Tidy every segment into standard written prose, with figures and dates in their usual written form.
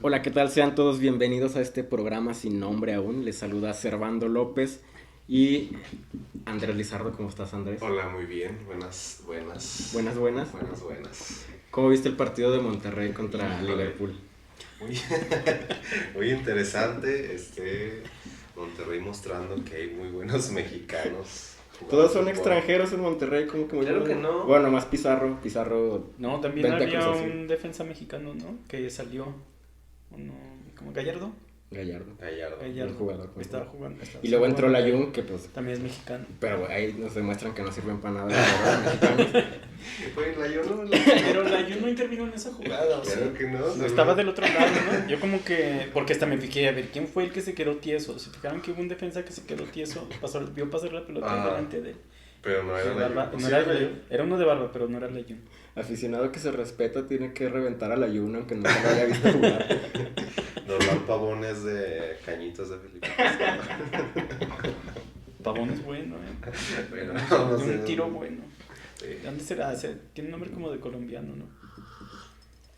Hola, ¿qué tal? Sean todos bienvenidos a este programa sin nombre aún. Les saluda Servando López y Andrés Lizardo. ¿Cómo estás, Andrés? Hola, muy bien. Buenas, buenas. Buenas, buenas. Buenas, buenas. ¿Cómo viste el partido de Monterrey contra Híjole. Liverpool? Muy, muy interesante. Monterrey mostrando que hay muy buenos mexicanos. jugando Todos son fútbol. extranjeros en Monterrey, como que muy Claro bueno. que no. Bueno, más Pizarro. Pizarro. No, también Vente a había Cruz Azul. un defensa mexicano, ¿no? Que salió, uno, como Gallardo. Gallardo. Gallardo. Gallardo. Buen jugador, buen Estaba jugador. jugando. Y luego entró Layún, que pues. También es mexicano. Pero ahí nos demuestran que no sirven para nada los mexicanos. Pues la yo no. Pero Layún no intervino en esa jugada, o sea. Claro que no. No estaba del otro lado, ¿no? Yo como que, porque hasta me fijé, a ver, ¿quién fue el que se quedó tieso? ¿Se fijaron que hubo un defensa que se quedó tieso? Vio pasar la pelota delante de él. Pero no era Barba, la no era Layún. Era uno de barba, pero no era Layún. Aficionado que se respeta tiene que reventar a Layún, aunque no se lo haya visto jugar. Normal Pavón es de Cañitas de Felipe. Pavón es bueno, ¿eh? Bueno, De un tiro bueno. Sí. ¿De dónde será? Tiene un nombre como de colombiano, ¿no?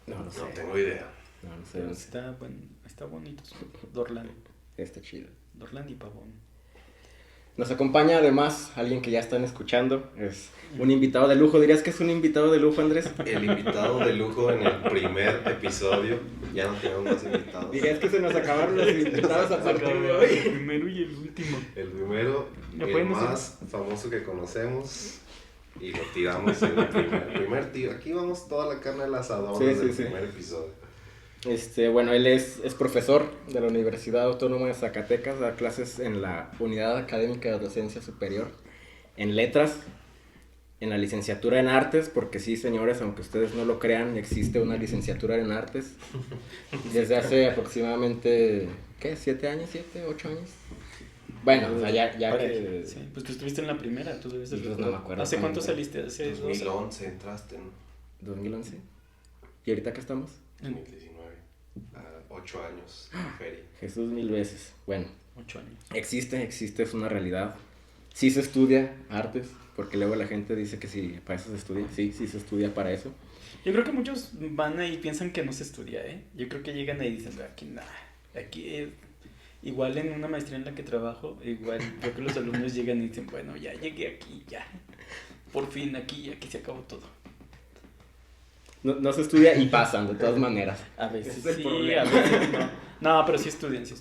No sé. No tengo idea. No sé. Pero está bonito. Dorlan. Está chido. Dorlan y Pavón. Nos acompaña además alguien que ya están escuchando. Es un invitado de lujo. ¿Dirías que es un invitado de lujo, Andrés? El invitado de lujo en el primer episodio. Ya no tenemos más invitados. ¿Dirías que se nos acabaron los invitados a partir de hoy? El primero y el último. El primero, ¿Me el pueden decir? más famoso que conocemos. Y lo tiramos en el primer tiro. Aquí vamos toda la carne al asador Sí, desde sí, el sí. primer episodio. Bueno, él es profesor de la Universidad Autónoma de Zacatecas, da clases en la Unidad Académica de Docencia Superior, en Letras, en la licenciatura en Artes, porque sí, señores, aunque ustedes no lo crean, existe una licenciatura en Artes, desde hace aproximadamente, ¿qué? ¿7 años? ¿7? ¿8 años? Bueno, o sea, ya que... Sí, pues tú estuviste en la primera, tú debes de Pues no recordar. me acuerdo ¿Hace cuánto cuándo. saliste? ¿Hace 2 años? 2011 entraste, ¿no? 2011. ¿Y ahorita qué estamos? 2019. 8 años en feria. Jesús mil veces. Bueno, 8 años. existe, es una realidad. Sí se estudia artes, porque luego la gente dice que sí, para eso se estudia. Sí se estudia para eso. Yo creo que muchos van ahí y piensan que no se estudia, ¿eh? Yo creo que llegan ahí y dicen, aquí nada, aquí igual en una maestría en la que trabajo, igual creo que los alumnos llegan y dicen, bueno, ya llegué aquí, ya, por fin aquí se acabó todo. No se estudia y pasan, de todas maneras. A veces Ese es el sí, problema. a veces no. No, pero sí estudian, sí.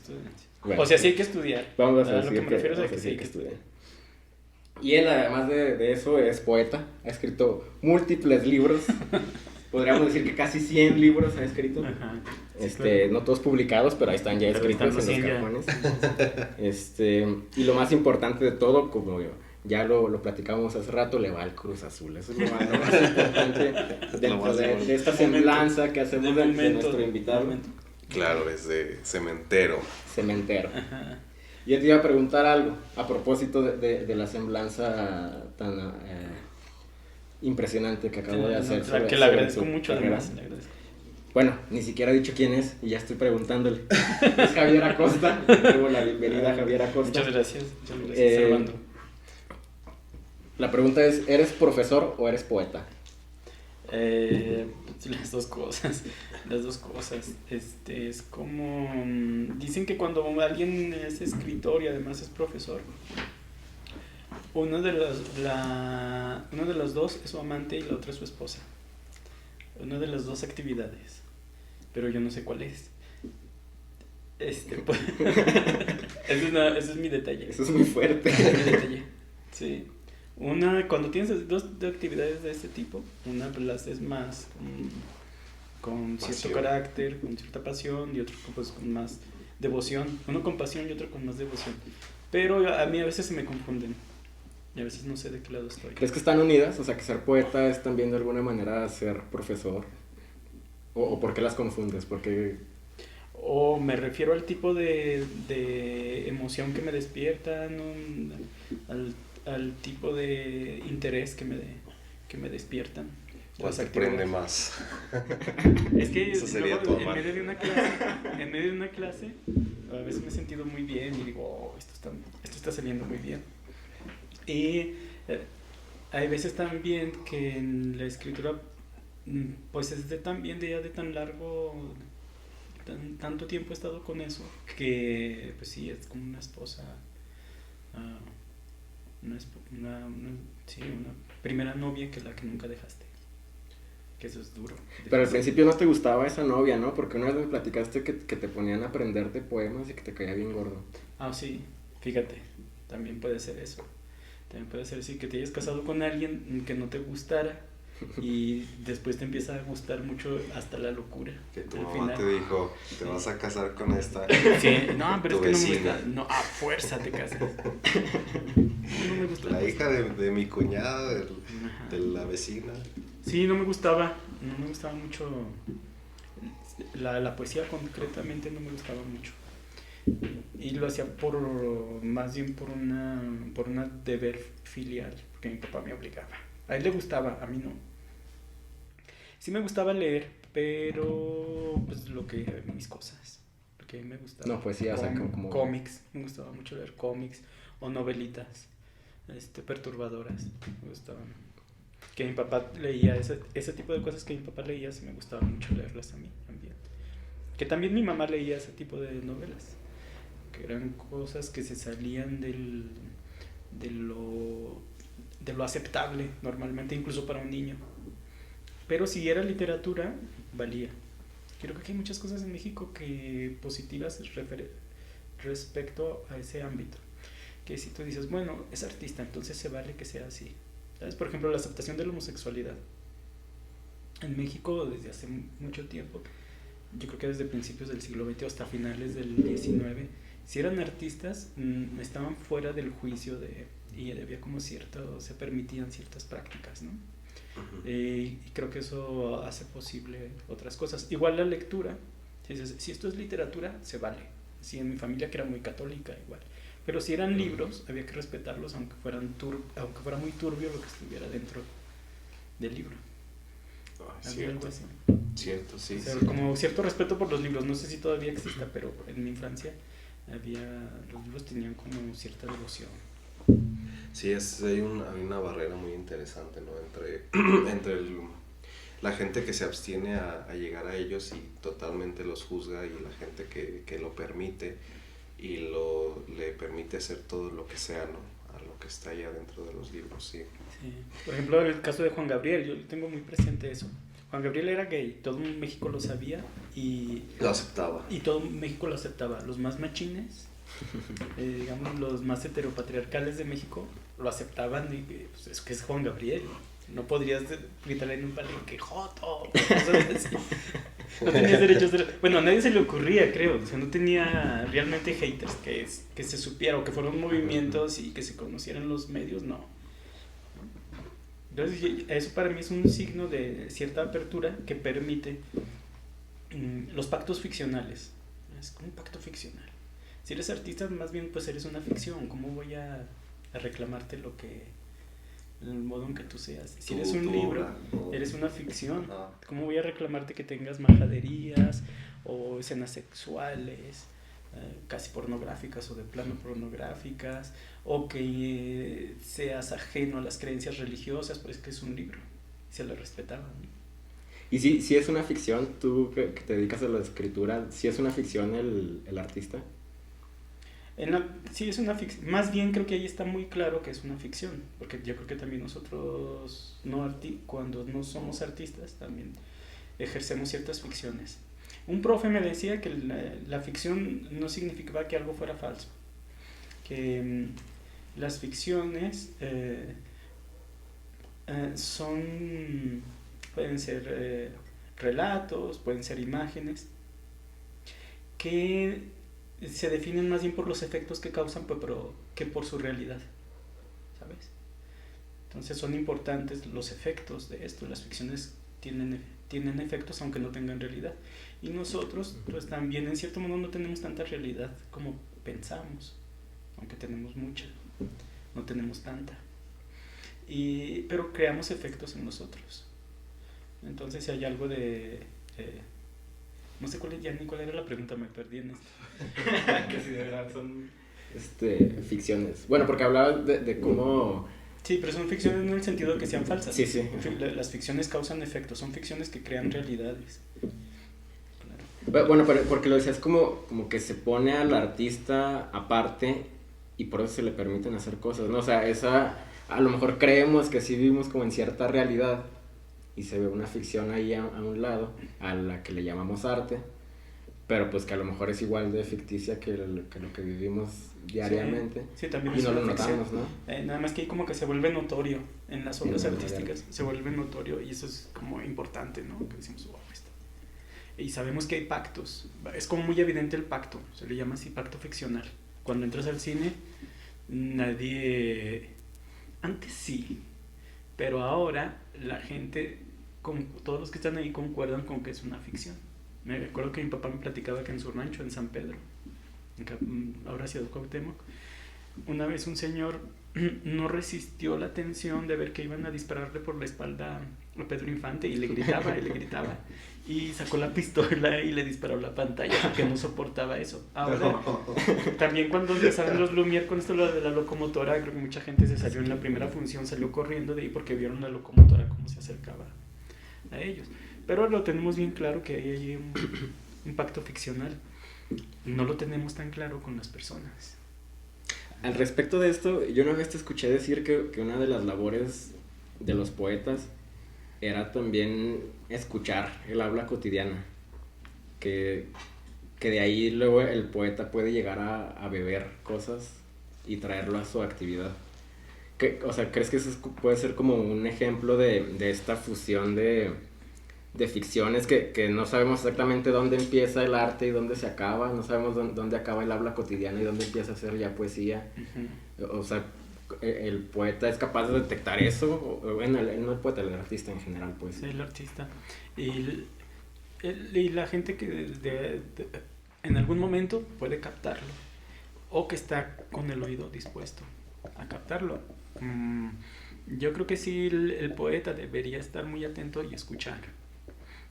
Bueno, O sea, sí hay que estudiar. Vamos a lo decir que me refiero es a vamos que a sí hay decir que estudiar. Y él, además de eso, es poeta. Ha escrito múltiples libros. Podríamos decir que casi 100 libros ha escrito. Ajá. Sí, claro. No todos publicados, pero ahí están ya Pero escritos están en los los 100 cajones. Y lo más importante de todo, como ya lo platicábamos hace rato, le va al Cruz Azul. Eso es lo más importante dentro de esta semblanza que hacemos de nuestro invitado. Claro, es de cementero. Cementero. Ajá. Yo te iba a preguntar algo a propósito de la semblanza tan impresionante que acabo de hacer. Que le agradezco mucho, además. Le agradezco. Bueno, ni siquiera he dicho quién es y ya estoy preguntándole. Es Javier Acosta. Tengo la bienvenida a Javier Acosta. Muchas gracias, Armando. La pregunta es, ¿eres profesor o eres poeta? Las dos cosas. Es como dicen que cuando alguien es escritor y además es profesor, uno de los dos es su amante y la otra es su esposa. Una de las dos actividades, pero yo no sé cuál es. Pues, ese es mi detalle. Eso es muy fuerte. Ese es mi detalle. Sí. Cuando tienes dos actividades de este tipo, una pues la haces más con cierto carácter, con cierta pasión, y otro pues con más devoción. Uno con pasión y otro con más devoción. Pero a mí a veces se me confunden. Y a veces no sé de qué lado estoy. ¿Crees que están unidas? O sea, que ser poeta es también de alguna manera ser profesor. ¿O por qué las confundes? Porque... O me refiero al tipo de emoción que me despiertan, al tipo de interés que me despiertan. ¿Cuál te prende más? Es que Eso sería luego, tu amante. en medio de una clase, a veces me he sentido muy bien y digo, esto está saliendo muy bien. Y hay veces también que en la escritura, pues es de tan largo tanto tiempo he estado con eso que, pues sí, es como una esposa, una primera novia que la que nunca dejaste. Que eso es duro. Pero al principio no te gustaba esa novia, ¿no? Porque una vez me platicaste que te ponían a aprenderte poemas y que te caía bien gordo. Ah, sí, fíjate, también puede ser eso. También puede ser sí, que te hayas casado con alguien que no te gustara y después te empieza a gustar mucho hasta la locura. Que tu mamá te dijo, te vas a casar con esta. Sí, no, pero es que vecina. no me gusta. No, a fuerza te casas. No me gusta. La hija de mi cuñada, de la vecina. Sí, no me gustaba mucho. La poesía concretamente no me gustaba mucho. Y lo hacía más bien por una deber filial, porque mi papá me obligaba. A él le gustaba, a mí no. Sí me gustaba leer, pero pues mis cosas. Porque me gustaba. No, poesía, o sea, como cómics, me gustaba mucho leer cómics o novelitas perturbadoras, me gustaban. Que mi papá leía, ese tipo de cosas que mi papá leía, sí me gustaba mucho leerlas a mí también. Que también mi mamá leía ese tipo de novelas, que eran cosas que se salían de lo aceptable normalmente, incluso para un niño. Pero si era literatura, valía. Creo que aquí hay muchas cosas en México que positivas respecto a ese ámbito. Que si tú dices, bueno, es artista, entonces se vale que sea así. ¿Sabes? Por ejemplo, la aceptación de la homosexualidad. En México, desde hace mucho tiempo, yo creo que desde principios del siglo XX hasta finales del XIX, si eran artistas, estaban fuera del juicio y había como se permitían ciertas prácticas, ¿no? Y creo que eso hace posible otras cosas. Igual la lectura, si esto es literatura, se vale. Si en mi familia, que era muy católica, igual. Pero si eran libros, había que respetarlos, aunque fuera muy turbio lo que estuviera dentro del libro. Cierto, cierto, sí, o sea, sí. Como cierto respeto por los libros. No sé si todavía exista, pero en mi infancia los libros tenían como cierta devoción. Sí, hay una barrera muy interesante, ¿no? Entre la gente que se abstiene a llegar a ellos y totalmente los juzga, y la gente que lo permite y le permite hacer todo lo que sea, ¿no? A lo que está allá dentro de los libros, sí. Sí. Por ejemplo, en el caso de Juan Gabriel, yo tengo muy presente eso. Juan Gabriel era gay, todo México lo sabía y lo aceptaba. Y todo México lo aceptaba. Los más machines, digamos los más heteropatriarcales de México, lo aceptaban y pues, es que es Juan Gabriel. No podrías gritarle en un palenque, ¡joto! No tenías derecho a ser... Bueno, a nadie se le ocurría, creo. O sea, no tenía realmente haters que se supiera o que fueron movimientos y que se conocieran los medios, no. Entonces, eso para mí es un signo de cierta apertura que permite los pactos ficcionales. Es como un pacto ficcional. Si eres artista, más bien pues eres una ficción. ¿Cómo voy a reclamarte el modo en que tú seas? Si eres un libro, eres una ficción. ¿Cómo voy a reclamarte que tengas majaderías o escenas sexuales, casi pornográficas o de plano pornográficas, o que seas ajeno a las creencias religiosas? Pues que es un libro, se lo respetaban, ¿no? Y si es una ficción, tú que te dedicas a la escritura, ¿sí es una ficción el artista? Sí, es una ficción. Más bien creo que ahí está muy claro que es una ficción, porque yo creo que también nosotros, cuando no somos artistas, también ejercemos ciertas ficciones. Un profe me decía que la ficción no significaba que algo fuera falso, que las ficciones pueden ser relatos, pueden ser imágenes, que se definen más bien por los efectos que causan que por su realidad, ¿sabes? Entonces son importantes los efectos de esto. Las ficciones tienen efectos aunque no tengan realidad, y nosotros pues también en cierto modo no tenemos tanta realidad como pensamos, aunque tenemos mucha, no tenemos tanta, pero creamos efectos en nosotros. Entonces si hay algo no sé cuál era la pregunta, me perdí en esto. Que si de verdad son ficciones. Bueno, porque hablabas de cómo... Sí, pero son ficciones no en el sentido de que sean falsas. Sí. Las ficciones causan efectos, son ficciones que crean realidades. Claro. Bueno, pero porque lo decías como que se pone al artista aparte y por eso se le permiten hacer cosas, ¿no? O sea, a lo mejor creemos que sí vivimos como en cierta realidad y se ve una ficción ahí a un lado, a la que le llamamos arte, pero pues que a lo mejor es igual de ficticia que lo que vivimos diariamente. Sí, también y es no lo una ficción. notamos, ¿no? Nada más que ahí como que se vuelve notorio en las obras En el artísticas, arte. se vuelve notorio y eso es como importante, ¿no? Que decimos, wow, esto. Y sabemos que hay pactos, es como muy evidente el pacto, se le llama así pacto ficcional. Cuando entras al cine, nadie... Antes sí, pero ahora la gente, todos los que están ahí concuerdan con que es una ficción. Me acuerdo que mi papá me platicaba que en su rancho, en San Pedro, ahora Ciudad Cuauhtémoc, una vez un señor no resistió la tensión de ver que iban a dispararle por la espalda a Pedro Infante y le gritaba y le gritaba y sacó la pistola y le disparó la pantalla porque no soportaba eso. Ahora, también cuando empezaron los Lumière con esto lo de la locomotora, creo que mucha gente se salió en la primera función, salió corriendo de ahí porque vieron la locomotora cómo se acercaba a ellos. Pero lo tenemos bien claro que hay un pacto ficcional. No lo tenemos tan claro con las personas. Al respecto de esto, yo una vez te escuché decir que una de las labores de los poetas era también escuchar el habla cotidiana, que de ahí luego el poeta puede llegar a beber cosas y traerlo a su actividad. O sea, ¿crees que eso puede ser como un ejemplo de esta fusión de ficciones que no sabemos exactamente dónde empieza el arte y dónde se acaba, no sabemos dónde acaba el habla cotidiana y dónde empieza a ser ya poesía? O sea, el poeta es capaz de detectar eso, bueno, no el poeta, el artista en general, pues. Sí, el artista. Y la gente que en algún momento puede captarlo, o que está con el oído dispuesto a captarlo. Yo creo que sí, el poeta debería estar muy atento y escuchar.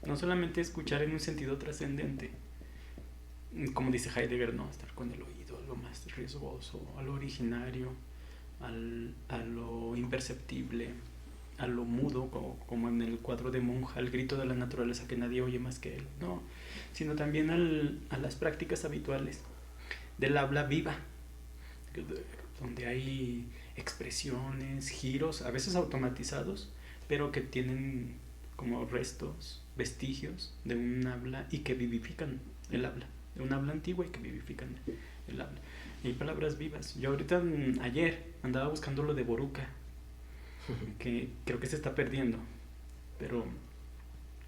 No solamente escuchar en un sentido trascendente, como dice Heidegger, no, estar con el oído, a lo más riesgoso, a lo originario, a lo imperceptible, a lo mudo, como en el cuadro de Munch, al grito de la naturaleza que nadie oye más que él, no, sino también a las prácticas habituales del habla viva, donde hay expresiones, giros, a veces automatizados, pero que tienen como restos, vestigios de un habla y que vivifican el habla, de un habla antigua y que vivifican el habla. Y hay palabras vivas. Yo ahorita, ayer, andaba buscando lo de boruca, que creo que se está perdiendo, pero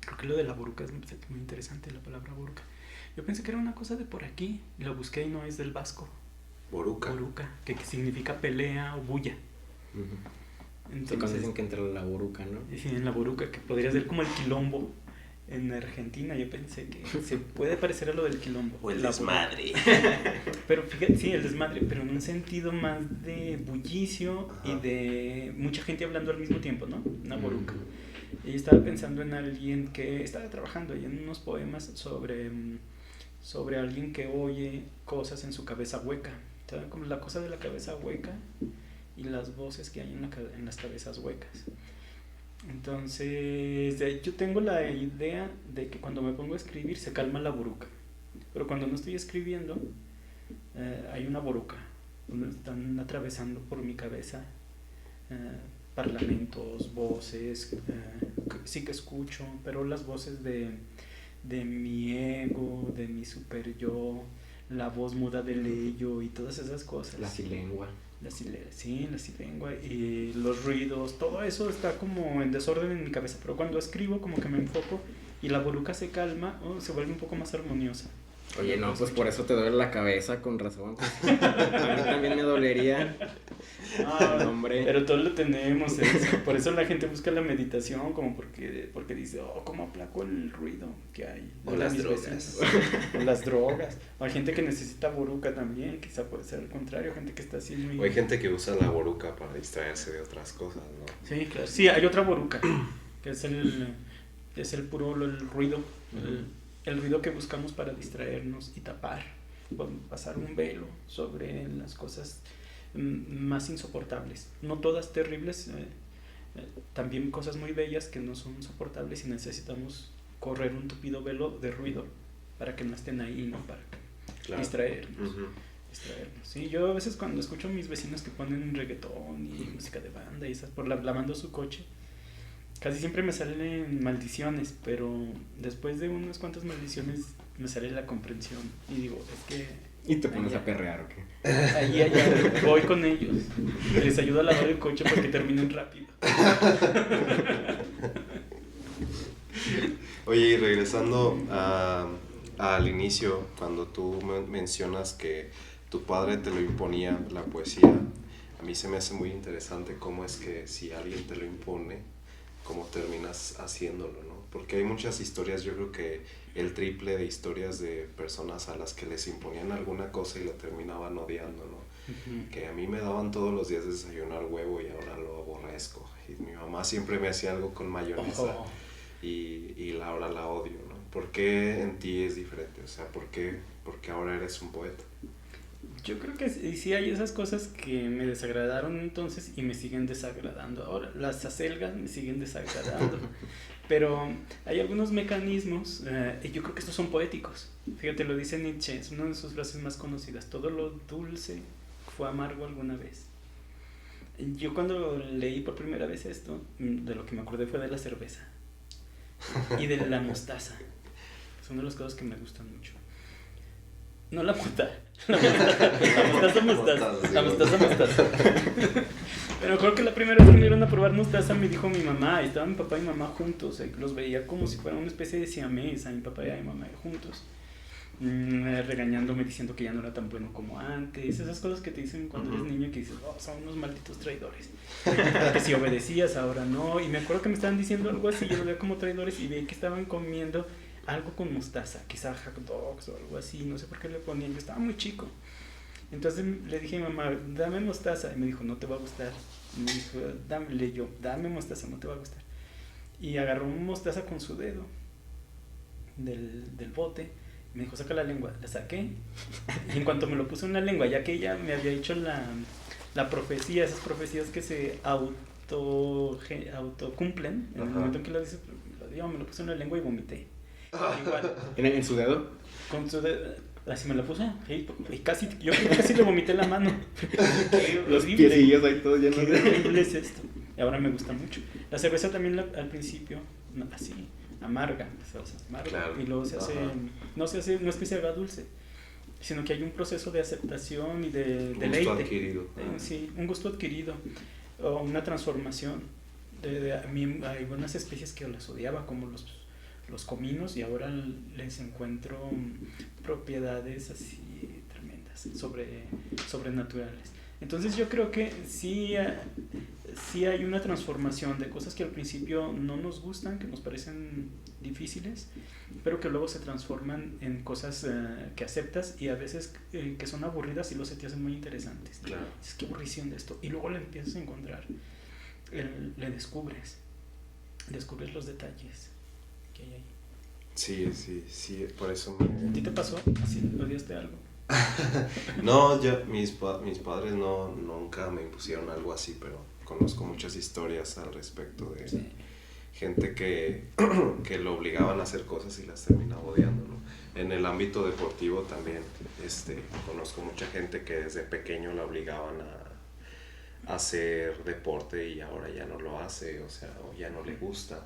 creo que lo de la boruca es muy interesante, la palabra boruca. Yo pensé que era una cosa de por aquí, y lo busqué y no es del vasco. Boruca. Boruca, que significa pelea o bulla. Entonces, sí, cuando dicen que entre la boruca, ¿no? Sí, en la boruca, que podría ser como el quilombo en Argentina. Yo pensé que se puede parecer a lo del quilombo. O el desmadre. Pero fíjate, sí, el desmadre, pero en un sentido más de bullicio. Ajá. Y de mucha gente hablando al mismo tiempo, ¿no? Una boruca. Y estaba pensando en alguien que estaba trabajando ahí en unos poemas sobre alguien que oye cosas en su cabeza hueca. ¿Saben? Como la cosa de la cabeza hueca y las voces que hay en las cabezas huecas. Entonces, yo tengo la idea de que cuando me pongo a escribir se calma la boruca, pero cuando no estoy escribiendo hay una boruca donde están atravesando por mi cabeza parlamentos, voces, sí que escucho, pero las voces de mi ego, de mi super yo, la voz muda del ello y todas esas cosas. La silengua. La silengua y los ruidos, todo eso está como en desorden en mi cabeza, pero cuando escribo como que me enfoco y la boruca se calma, se vuelve un poco más armoniosa. Oye, no, pues por eso te duele la cabeza, con razón. Pues, a mí también me dolería. Hombre. Pero todos lo tenemos, por eso la gente busca la meditación, como porque dice, ¿cómo aplaco el ruido que hay? O las drogas. O las drogas. O hay gente que necesita boruca también, quizá puede ser al contrario, gente que está así muy... O hay gente que usa la boruca para distraerse de otras cosas, ¿no? Sí, claro. Sí, hay otra boruca, que es el puro el ruido, el ruido que buscamos para distraernos y tapar, pasar un velo sobre las cosas más insoportables, no todas terribles, también cosas muy bellas que no son soportables y necesitamos correr un tupido velo de ruido para que no estén ahí, ¿no? Para Claro. distraernos. Ujú. Distraernos. Sí, yo a veces cuando escucho a mis vecinos que ponen reggaetón y música de banda y esas por lavando su coche, casi siempre me salen maldiciones, pero después de unas cuantas maldiciones me sale la comprensión y digo, es que Y te pones a perrear, ¿o qué? allá voy con ellos, les ayudo a lavar el coche para que terminen rápido. Oye, y regresando al inicio, cuando tú mencionas que tu padre te lo imponía la poesía, a mí se me hace muy interesante cómo es que si alguien te lo impone, cómo terminas haciéndolo, ¿no? Porque hay muchas historias, yo creo que el triple de historias de personas a las que les imponían alguna cosa y lo terminaban odiando, ¿no? Ujú. Que a mí me daban todos los días de desayunar huevo y ahora lo aborrezco. Y mi mamá siempre me hacía algo con mayonesa. Ojo. Y ahora la odio, ¿no? ¿Por qué en ti es diferente? O sea, porque ahora eres un poeta? Yo creo que sí hay esas cosas que me desagradaron entonces y me siguen desagradando ahora. Las acelgas me siguen desagradando. Pero hay algunos mecanismos, y yo creo que estos son poéticos. Fíjate, lo dice Nietzsche, es una de sus frases más conocidas. Todo lo dulce fue amargo alguna vez. Yo cuando leí por primera vez esto, de lo que me acordé fue de la cerveza y de la mostaza. Son de las cosas que me gustan mucho. No la mota, la mostaza. Pero creo que la primera vez que me dieron a probar mostaza me dijo mi mamá, y estaban mi papá y mi mamá juntos, los veía como si fuera una especie de siamés, a mi papá y a mi mamá juntos, regañándome, diciendo que ya no era tan bueno como antes, esas cosas que te dicen cuando eres niño, que dices, oh, son unos malditos traidores, que si obedecías ahora no, y me acuerdo que me estaban diciendo algo así, yo lo veía como traidores y vi que estaban comiendo algo con mostaza, quizá hot dogs o algo así, no sé por qué le ponían, yo estaba muy chico. Entonces le dije a mi mamá, dame mostaza, y me dijo, no te va a gustar. Y me dijo, dame mostaza, no te va a gustar. Y agarró mostaza con su dedo del bote, me dijo, saca la lengua, la saqué, y en cuanto me lo puso en la lengua, ya que ella me había hecho la profecía, esas profecías que se autocumplen, en el momento en que lo dices, me lo puse en la lengua y vomité. Igual. ¿En su dedo? Con su dedo, así me la puse, y casi, yo creo que casi le vomité la mano. Los piecillos ahí todos llenos Qué horrible es esto. Y ahora me gusta mucho. La cerveza también al principio, así, amarga, Claro. y luego se hace, no es que se haga dulce, sino que hay un proceso de aceptación y de deleite. Un gusto adquirido. Sí, un gusto adquirido, o una transformación. A mí hay buenas especies que las odiaba, como los cominos, y ahora les encuentro propiedades así tremendas, sobrenaturales. Entonces yo creo que sí hay una transformación de cosas que al principio no nos gustan, que nos parecen difíciles, pero que luego se transforman en cosas que aceptas, y a veces que son aburridas y luego se te hacen muy interesantes. Claro. Es que aburrición de esto, y luego le empiezas a encontrar, le descubres los detalles que hay ahí. Sí, por eso ¿A ti te pasó? ¿Así odiaste algo? No, mis padres nunca me impusieron algo así, pero conozco muchas historias al respecto de gente que lo obligaban a hacer cosas y las terminaba odiando, ¿no? En el ámbito deportivo también conozco mucha gente que desde pequeño la obligaban a hacer deporte y ahora ya no lo hace, o sea, o ya no le gusta.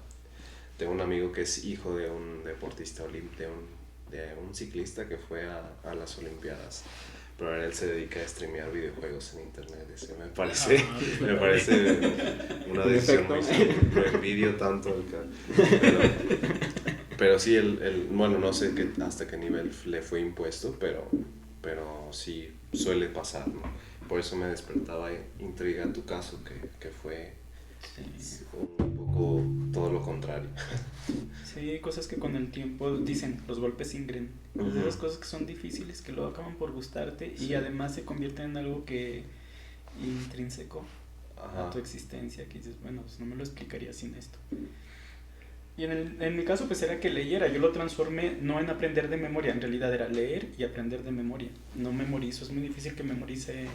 Tengo un amigo que es hijo de un deportista de un ciclista que fue a las Olimpiadas, pero ahora él se dedica a streamear videojuegos en internet. Eso me parece una decisión muy sana. Lo envidio tanto pero sí, bueno, no sé hasta qué nivel le fue impuesto, pero sí suele pasar, ¿no? Por eso me despertaba intriga tu caso, que fue un poco todo lo contrario. Sí, hay cosas que con el tiempo dicen, los golpes ingren. Uh-huh. Esas cosas que son difíciles, que luego acaban por gustarte, y además se convierten en algo que intrínseco a tu existencia, que dices, bueno, pues no me lo explicaría sin esto. Y en mi caso pues era que leyera, yo lo transformé no en aprender de memoria, en realidad era leer y aprender de memoria. No memorizo, es muy difícil que memorice,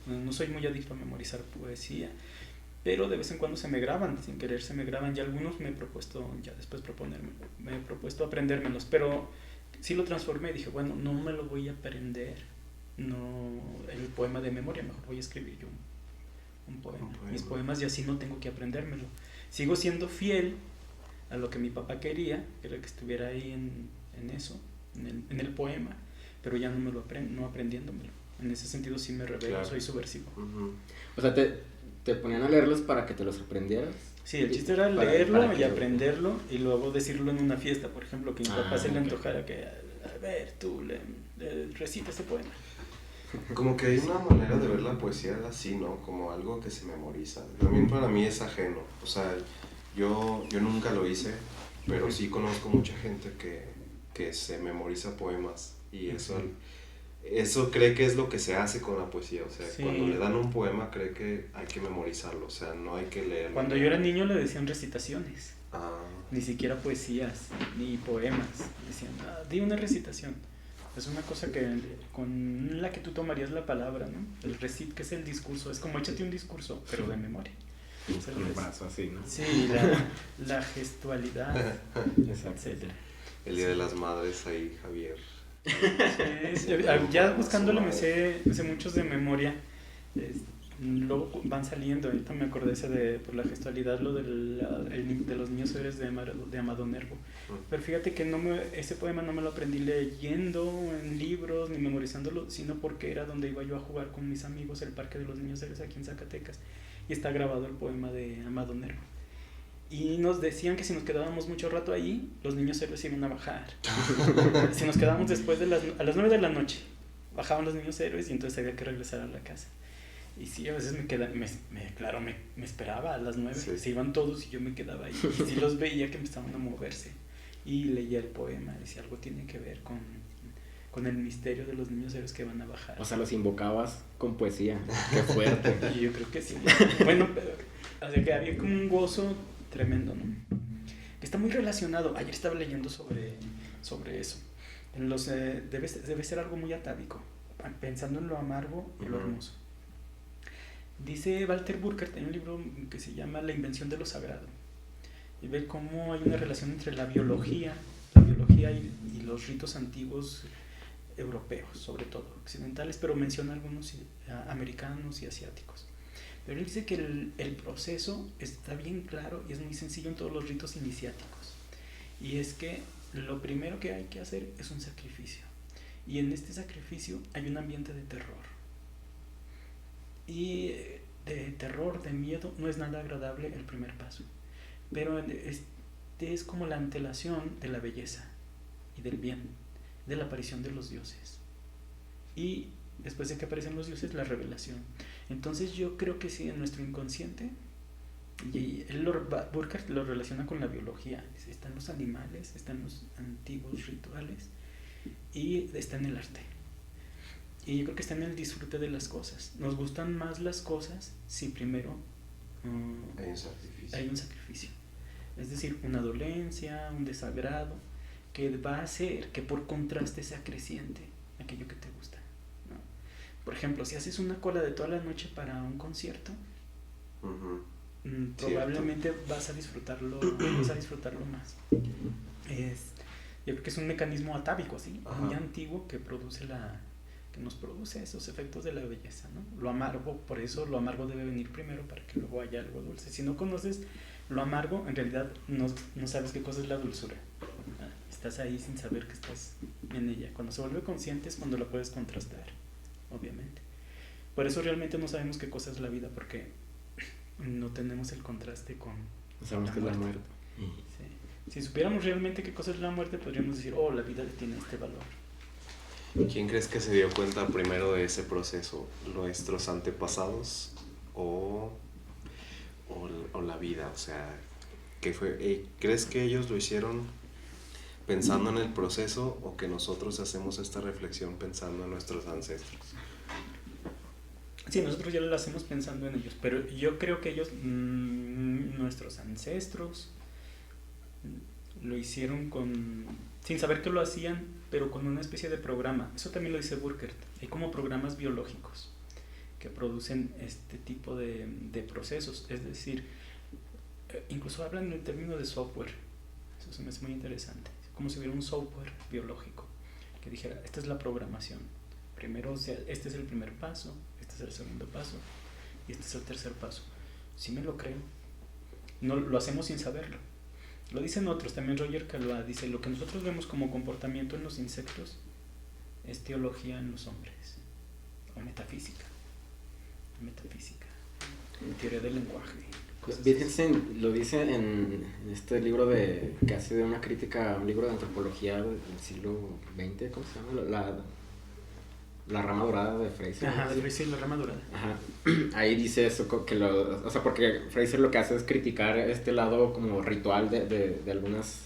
no soy muy adicto a memorizar poesía. pero de vez en cuando se me graban, sin querer se me graban, y algunos me he propuesto ya después me he propuesto aprendérmelos, pero sí lo transformé, dije, bueno, no me lo voy a aprender, no el poema de memoria, mejor voy a escribir yo un poema. Mis poemas, y así no tengo que aprendérmelo. Sigo siendo fiel a lo que mi papá quería, que era que estuviera ahí en eso, en el poema, pero ya no me lo no aprendiéndomelo. En ese sentido sí me revelo, claro. Soy subversivo. O sea, te ponían a leerlos para que te los aprendieras. Sí, el chiste era leerlo y aprenderlo y luego decirlo en una fiesta, por ejemplo, que mi papá se le antojara que, a ver, tú recita ese poema. Como que hay una manera de ver la poesía así, ¿no? Como algo que se memoriza. También para mí es ajeno. O sea, yo nunca lo hice, pero sí conozco mucha gente que se memoriza poemas y eso cree que es lo que se hace con la poesía. O sea, sí. Cuando le dan un poema cree que hay que memorizarlo, o sea, no hay que leerlo. Cuando yo era niño le decían recitaciones. Ni siquiera poesías, ni poemas. Decían, di una recitación. Es una cosa con la que tú tomarías la palabra, ¿no? El recit, que es el discurso, es como échate un discurso, pero de memoria. Con el brazo así, ¿no? Sí, la gestualidad, etcétera. El Día de las Madres ahí, Javier. Sí, ya buscándolo me sé muchos de memoria. Luego van saliendo, ahorita me acordé por la gestualidad, lo de los niños héroes de Amado Nervo. Pero fíjate que ese poema no me lo aprendí leyendo en libros ni memorizándolo, sino porque era donde iba yo a jugar con mis amigos, el Parque de los Niños Héroes aquí en Zacatecas, y está grabado el poema de Amado Nervo. Y nos decían que si nos quedábamos mucho rato ahí, los niños héroes iban a bajar. Si nos quedábamos después a las 9 de la noche, bajaban los niños héroes y entonces había que regresar a la casa. Y sí, a veces me esperaba a las 9, sí. Se iban todos y yo me quedaba ahí. Y sí los veía que empezaban a moverse. Y leía el poema, decía, algo tiene que ver con el misterio de los niños héroes que van a bajar. O sea, los invocabas con poesía. Qué fuerte. Y yo creo que sí. Bueno, o sea, que había como un gozo tremendo, ¿no? Que está muy relacionado. Ayer estaba leyendo sobre eso. Debe ser algo muy atávico, pensando en lo amargo y lo hermoso. Dice Walter Burkert en un libro que se llama La invención de lo sagrado, y ve cómo hay una relación entre la biología y los ritos antiguos europeos, sobre todo occidentales, pero menciona algunos americanos y asiáticos. Pero él dice que el proceso está bien claro y es muy sencillo en todos los ritos iniciáticos, y es que lo primero que hay que hacer es un sacrificio, y en este sacrificio hay un ambiente de terror. Y de terror, de miedo, no es nada agradable el primer paso. Pero es como la antelación de la belleza y del bien, de la aparición de los dioses. Y después de que aparecen los dioses, la revelación. Entonces yo creo que sí, en nuestro inconsciente, y Burkhardt lo relaciona con la biología. Están los animales, están los antiguos rituales y está en el arte. Y yo creo que está en el disfrute de las cosas. Nos gustan más las cosas si primero hay un sacrificio. Es decir, una dolencia, un desagrado, que va a hacer que por contraste se acreciente aquello que te gusta, ¿no? Por ejemplo, si haces una cola de toda la noche para un concierto, probablemente vas a disfrutarlo más. Yo creo que es un mecanismo atávico, ¿sí? Muy antiguo que nos produce esos efectos de la belleza, ¿no? Lo amargo, por eso lo amargo debe venir primero para que luego haya algo dulce. Si no conoces lo amargo, en realidad no sabes qué cosa es la dulzura. Estás ahí sin saber que estás en ella. Cuando se vuelve consciente es cuando la puedes contrastar, obviamente. Por eso realmente no sabemos qué cosa es la vida, porque no tenemos el contraste con sabemos qué es la muerte. Sí. Si supiéramos realmente qué cosa es la muerte, podríamos decir, la vida tiene este valor. ¿Quién crees que se dio cuenta primero de ese proceso? ¿Nuestros antepasados o la vida? O sea, ¿qué fue? ¿Crees que ellos lo hicieron pensando en el proceso o que nosotros hacemos esta reflexión pensando en nuestros ancestros? Sí, nosotros ya lo hacemos pensando en ellos, pero yo creo que ellos, nuestros ancestros, lo hicieron sin saber que lo hacían, pero con una especie de programa. Eso también lo dice Burkert. Hay como programas biológicos que producen este tipo de procesos. Es decir, incluso hablan en el término de software. Eso se me hace muy interesante. Como si hubiera un software biológico que dijera, esta es la programación. Primero, este es el primer paso, este es el segundo paso y este es el tercer paso. Sí me lo creo. No lo hacemos sin saberlo. Lo dicen otros, también Roger Caillois dice, lo que nosotros vemos como comportamiento en los insectos es teología en los hombres, o metafísica, teoría del lenguaje. Wittgenstein lo dice en este libro que hace de una crítica a un libro de antropología del siglo XX, ¿cómo se llama? La rama dorada de Fraser. Ajá, de Fraser, la rama dorada. Ajá. Ahí dice eso, o sea, porque Fraser lo que hace es criticar este lado como ritual de algunos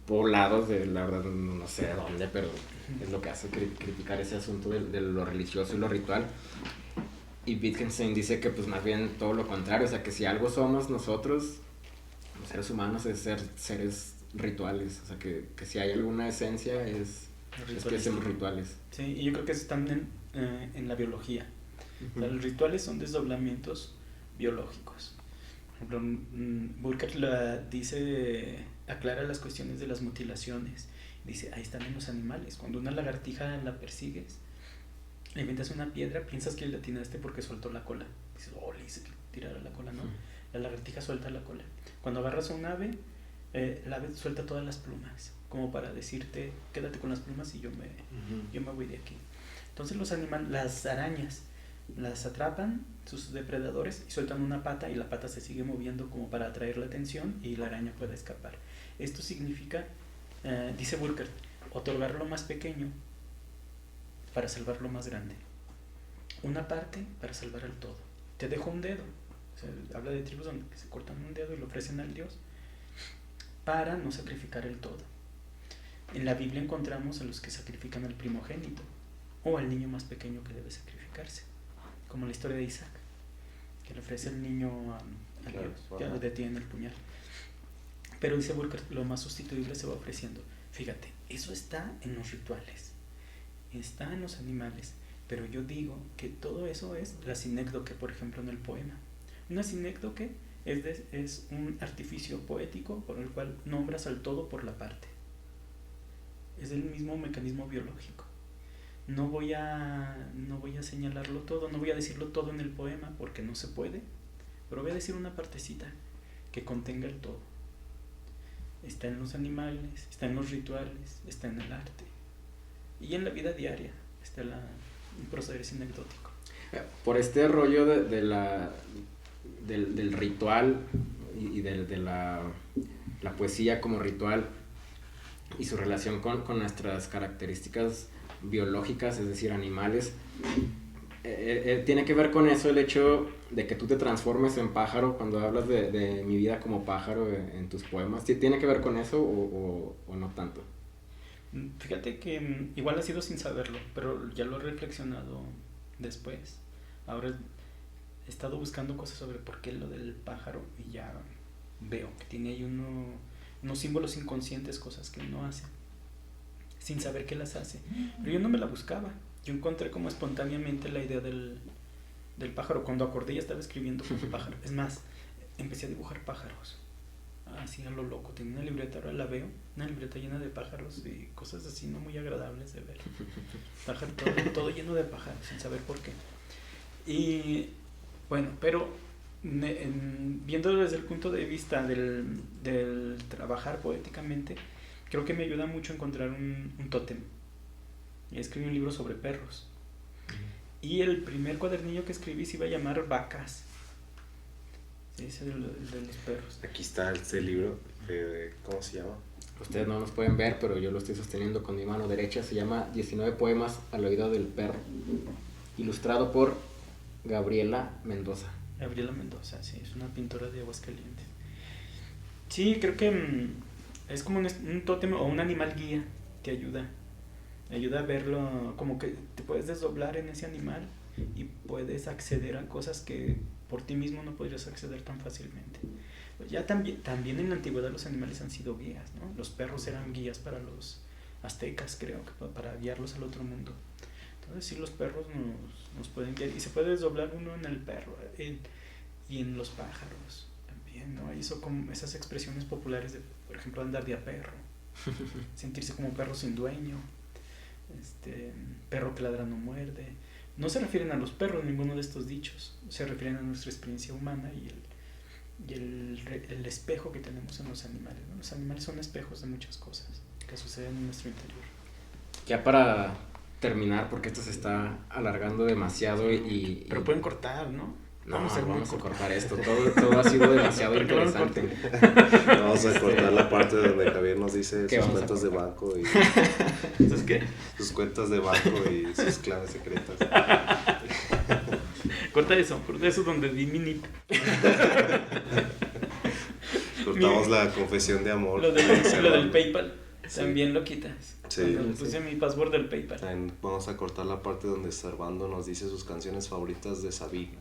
poblados, la verdad no sé de dónde, pero es lo que hace, criticar ese asunto de lo religioso y lo ritual. Y Wittgenstein dice que pues más bien todo lo contrario, o sea, que si algo somos nosotros, los seres humanos, es ser seres rituales, o sea, que si hay alguna esencia es que hacemos rituales. Sí, y yo creo que están en la biología. O sea, los rituales son desdoblamientos biológicos. Por ejemplo, Burkhardt aclara las cuestiones de las mutilaciones. Dice, ahí están en los animales. Cuando una lagartija la persigues, le inventas una piedra, piensas que le atinaste porque soltó la cola. Dices, le hice que tirara la cola, ¿no? La lagartija suelta la cola. Cuando agarras a un ave, el ave suelta todas las plumas, como para decirte, quédate con las plumas y yo me voy de aquí. Entonces los animales, las arañas, las atrapan sus depredadores y sueltan una pata y la pata se sigue moviendo como para atraer la atención y la araña puede escapar. Esto significa, dice Burkhardt, otorgar lo más pequeño para salvar lo más grande. Una parte para salvar al todo. Te dejo un dedo. O sea, habla de tribus donde se cortan un dedo y lo ofrecen al Dios para no sacrificar el todo. En la Biblia encontramos a los que sacrifican al primogénito o al niño más pequeño que debe sacrificarse, como la historia de Isaac, que le ofrece el niño a Dios, que lo detiene el puñal. Pero dice Burkhardt, lo más sustituible se va ofreciendo. Fíjate, eso está en los rituales, está en los animales, pero yo digo que todo eso es la sinécdoque, por ejemplo, en el poema. Una sinécdoque es un artificio poético por el cual nombras al todo por la parte. Es el mismo mecanismo biológico. No voy a señalarlo todo, no voy a decirlo todo en el poema porque no se puede, pero voy a decir una partecita que contenga el todo. Está en los animales, está en los rituales, está en el arte y en la vida diaria está un proceder sinecdótico. Por este rollo del ritual y de la poesía como ritual y su relación con nuestras características biológicas, es decir, animales, tiene que ver con eso el hecho de que tú te transformes en pájaro cuando hablas de mi vida como pájaro en tus poemas. ¿Tiene que ver con eso o no tanto? Fíjate que igual ha sido sin saberlo, pero ya lo he reflexionado después. Ahora he estado buscando cosas sobre por qué lo del pájaro y ya veo que tiene ahí unos símbolos inconscientes, cosas que uno hace sin saber que las hace. Pero yo no me la buscaba. Yo encontré como espontáneamente la idea del pájaro. Cuando acordé ya estaba escribiendo como pájaro. Es más, empecé a dibujar pájaros. Así a lo loco. Tenía una libreta, ahora la veo. Una libreta llena de pájaros y cosas así no muy agradables de ver. Pájaro, todo lleno de pájaros, sin saber por qué. Y bueno, pero viendo desde el punto de vista del trabajar poéticamente, creo que me ayuda mucho a encontrar un tótem. Escribí un libro sobre perros. Y el primer cuadernillo que escribí se iba a llamar Vacas. Sí, ese de los perros. Aquí está este libro, ¿cómo se llama? Ustedes no nos pueden ver, pero yo lo estoy sosteniendo con mi mano derecha. Se llama 19 poemas al oído del perro. Ilustrado por Gabriela Mendoza. Gabriela Mendoza, sí, es una pintora de Aguascalientes. Sí, creo que es como un tótem o un animal guía. Te ayuda a verlo, como que te puedes desdoblar en ese animal y puedes acceder a cosas que por ti mismo no podrías acceder tan fácilmente. Pues ya también en la antigüedad los animales han sido guías, ¿no? Los perros eran guías para los aztecas, creo, que para guiarlos al otro mundo. Entonces sí, los perros nos pueden guiar, y se puede desdoblar uno en el perro y en los pájaros también, ¿no? Hizo como esas expresiones populares de, por ejemplo, andar de a perro, sentirse como perro sin dueño, perro que ladra no muerde. No se refieren a los perros ninguno de estos dichos, se refieren a nuestra experiencia humana y el espejo que tenemos en los animales, ¿no? Los animales son espejos de muchas cosas que suceden en nuestro interior. Ya para terminar, porque esto se está alargando demasiado Pero pueden cortar, ¿no? No, vamos a cortar esto. Todo ha sido demasiado interesante. Vamos a cortar la parte donde Javier nos dice sus cuentas de banco y ¿Entonces qué? sus cuentas de banco y sus claves secretas. Corta eso donde di mi NIP. Cortamos la confesión de amor. Lo del PayPal. Sí. También lo quitas. Sí. Puse mi password del PayPal. También vamos a cortar la parte donde Servando nos dice sus canciones favoritas de Sabina.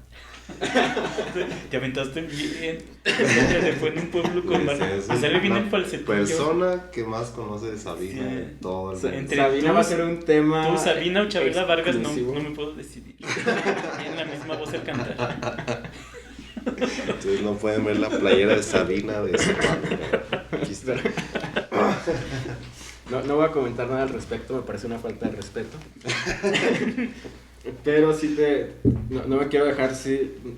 Te aventaste bien. Se fue en un pueblo con Sí, me sale bien el falsetillo. Persona que más conoce de Sabina en todo el mundo. Entre Sabina tú, va a ser un tema. Tú, Sabina o Chabela Vargas, no exclusivo. me puedo decidir. Tienen la misma voz al cantar. Entonces no pueden ver la playera de Sabina de Servando. Aquí está. No voy a comentar nada al respecto, me parece una falta de respeto. Pero sí no me quiero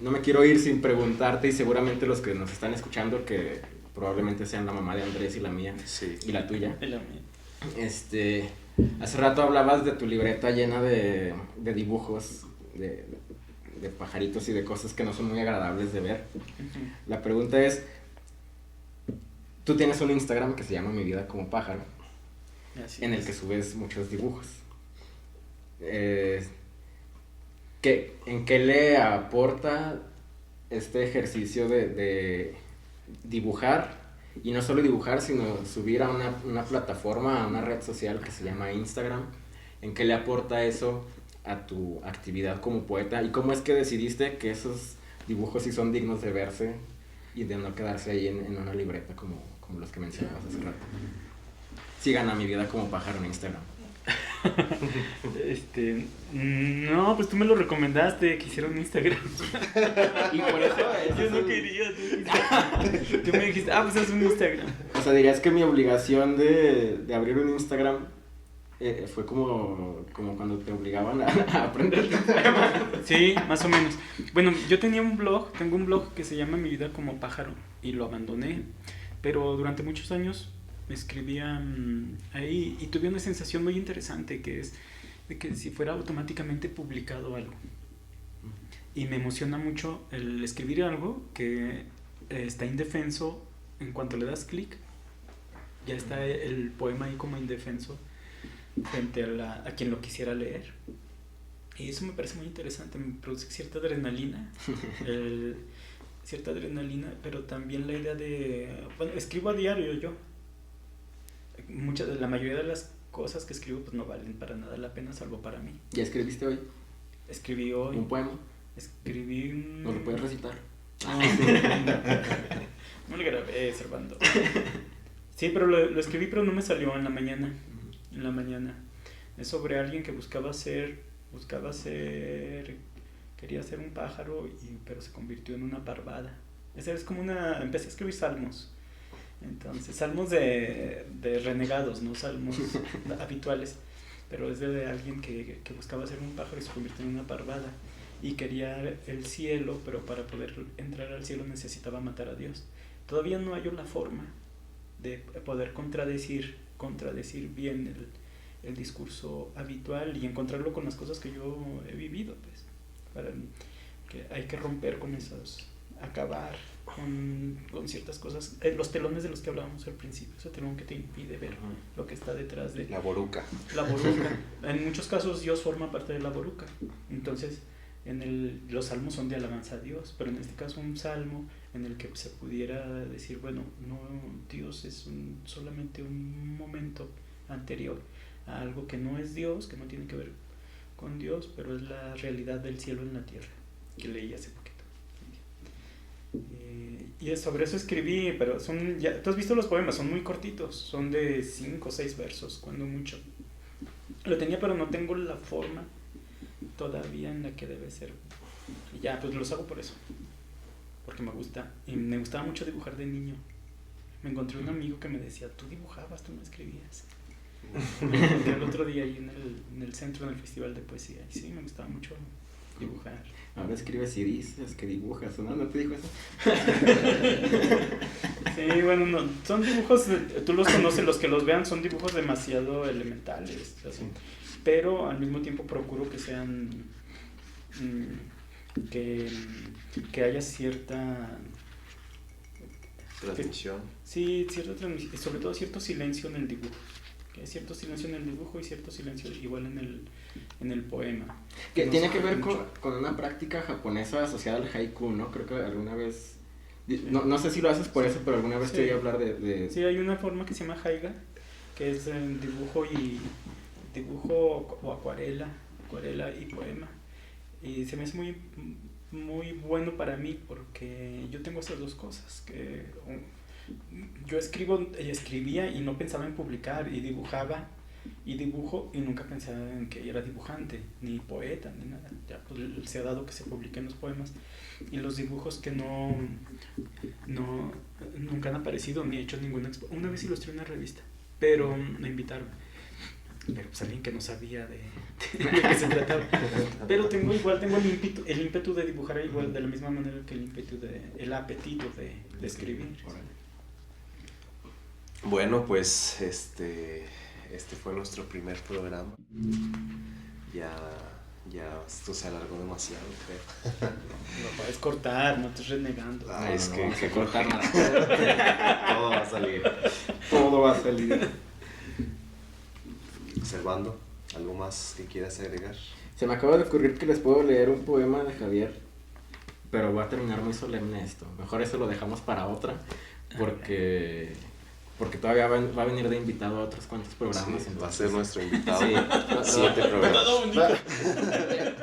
no me quiero ir sin preguntarte, y seguramente los que nos están escuchando, que probablemente sean la mamá de Andrés y la mía, Sí. y la tuya. Es la mía. Hace rato hablabas de tu libreta llena de dibujos, de pajaritos y de cosas que no son muy agradables de ver. La pregunta es, tú tienes un Instagram que se llama Mi Vida Como Pájaro, Así en el es. que subes muchos dibujos. ¿En qué le aporta este ejercicio de dibujar? Y no solo dibujar, sino subir a una plataforma, a una red social que se llama Instagram. ¿En qué le aporta eso a tu actividad como poeta? ¿Y cómo es que decidiste que esos dibujos sí son dignos de verse y de no quedarse ahí en una libreta como los que mencionabas hace rato? Sigan a Mi Vida Como Pájaro en Instagram. No, pues tú me lo recomendaste, que hiciera un Instagram. Y por eso Yo no quería. Tú me dijiste, pues haz un Instagram. O sea, dirías que mi obligación de abrir un Instagram fue como cuando te obligaban a aprender. Sí, más o menos. Bueno, yo tengo un blog que se llama Mi Vida Como Pájaro, y lo abandoné. Pero durante muchos años me escribía ahí, y tuve una sensación muy interesante, que es de que si fuera automáticamente publicado algo. Y me emociona mucho el escribir algo que está indefenso. En cuanto le das clic, ya está el poema ahí como indefenso frente a quien lo quisiera leer. Y eso me parece muy interesante, me produce cierta adrenalina. Pero también la idea bueno, escribo a diario yo. La mayoría de las cosas que escribo pues no valen para nada la pena, salvo para mí. ¿Ya escribiste hoy? Escribí hoy. ¿Un poema? Escribí un... ¿Nos lo puedes recitar? No le grabé, Servando. Sí, pero lo escribí, pero no me salió en la mañana. En la mañana. Es sobre alguien que quería ser un pájaro, pero se convirtió en una parvada. Esa es como empecé a escribir salmos. Entonces, salmos de renegados, no salmos habituales. Pero es de alguien que buscaba ser un pájaro y se convirtió en una parvada. Y quería el cielo, pero para poder entrar al cielo necesitaba matar a Dios. Todavía no hallo la forma de poder contradecir bien el discurso habitual y encontrarlo con las cosas que yo he vivido, pues. Para que hay que romper con esos, acabar con ciertas cosas, los telones de los que hablábamos al principio, ese telón que te impide ver lo que está detrás de La boruca. En muchos casos Dios forma parte de la boruca. Entonces los salmos son de alabanza a Dios, pero en este caso un salmo en el que se pudiera decir, bueno, no, Dios es solamente un momento anterior a algo que no es Dios, que no tiene que ver con Dios, pero es la realidad del cielo en la tierra, que leí hace poquito. Y sobre eso escribí, pero tú has visto los poemas, son muy cortitos, son de 5 o 6 versos, cuando mucho. Lo tenía, pero no tengo la forma todavía en la que debe ser. Y ya, pues los hago por eso. Porque me gusta. Y me gustaba mucho dibujar de niño. Me encontré un amigo que me decía, tú dibujabas, tú no escribías. Me encontré el otro día ahí en el centro, en el festival de poesía. Y sí, me gustaba mucho dibujar. Ahora escribes y dices que dibujas, ¿no? ¿No te dijo eso? Sí, bueno, no, son dibujos, tú los conoces, los que los vean son dibujos demasiado elementales, así, pero al mismo tiempo procuro que sean, que haya cierta... Transmisión. Sí, cierta transmisión, y sobre todo cierto silencio en el dibujo. Que hay cierto silencio en el dibujo y cierto silencio igual en el poema. Que no tiene que ver con una práctica japonesa asociada al haiku, ¿no? Creo que alguna vez, no sé si lo haces por eso, pero alguna vez te oí hablar de... Sí, hay una forma que se llama haiga, que es dibujo o acuarela y poema. Y se me hace muy, muy bueno para mí porque yo tengo esas dos cosas, que yo escribía y no pensaba en publicar, y dibujaba y dibujo y nunca pensaba en que era dibujante, ni poeta, ni nada. Ya pues se ha dado que se publiquen los poemas y los dibujos que nunca han aparecido ni he hecho ninguna una vez ilustré una revista, pero me invitaron. Pero pues alguien que no sabía de qué se trataba. Pero tengo el ímpetu de dibujar igual de la misma manera que el apetito de escribir. Bueno, pues este fue nuestro primer programa. Ya esto se alargó demasiado, creo. Lo puedes cortar, no estés renegando. Es que cortar nada. todo va a salir. Todo va a salir. Servando, ¿algo más que quieras agregar? Se me acaba de ocurrir que les puedo leer un poema de Javier, pero voy a terminar muy solemne esto. Mejor eso lo dejamos para otra, porque todavía va a venir de invitado a otros cuantos programas. Sí, va a ser nuestro invitado. Sí. Siguiente programa.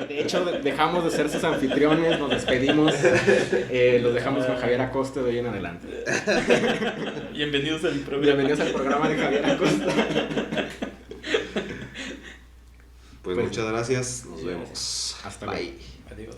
De hecho, dejamos de ser sus anfitriones, nos despedimos, los dejamos con Javier Acosta de hoy en adelante. Bienvenidos al programa. Bienvenidos al programa de Javier Acosta. Pues muchas gracias, nos vemos. Hasta luego. Adiós.